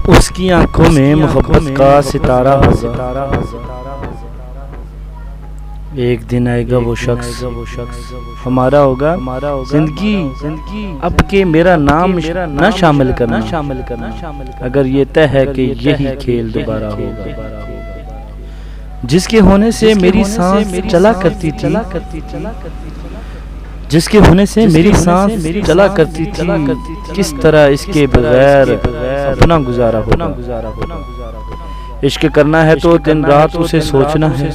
اس کی آنکھوں میں محبت کا ستارہ ہوگا۔ ایک دن آئے گا وہ شخص ہمارا ہوگا۔ زندگی اب کہ میرا نام نہ شامل کرنا، اگر یہ طے ہے کہ یہی کھیل دوبارہ ہوگا۔ جس کے ہونے سے میری سانس چلا کرتی تھی، جس کے ہونے سے میری سانس چلا کرتی تھی، کس طرح اس کے بغیر اپنا گزارا ہوگا۔ عشق کرنا ہے تو دن رات اسے سوچنا ہے،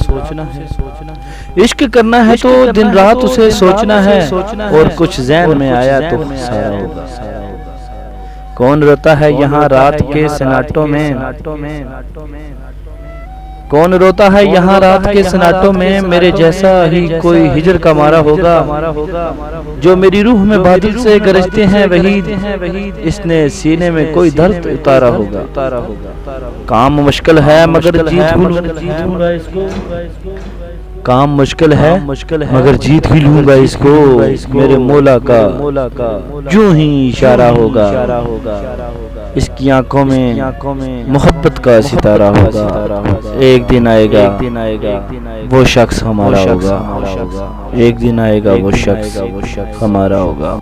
عشق کرنا ہے تو دن رات اسے سوچنا ہے، اور کچھ ذہن میں آیا تو خسارہ ہوگا۔ کون روتا ہے یہاں رات کے سناٹوں میں، کون روتا ہے یہاں رات کے سناٹوں میں، میرے جیسا ہی کوئی ہجر کا مارا ہوگا۔ جو میری روح میں بادل سے گرجتے ہیں وحید، اس نے سینے میں کوئی درد اتارا ہوگا۔ کام مشکل ہے مگر جیت بھی لوں گا اس کو، کام مشکل ہے مگر جیت بھی لوں گا اس کو، میرے مولا کا جو ہی اشارہ ہوگا۔ اس کی آنکھوں میں محبت کا ستارہ ہوگا۔ ایک دن آئے گا وہ شخص ہمارا ہوگا، ایک دن آئے گا وہ شخص ہمارا ہوگا۔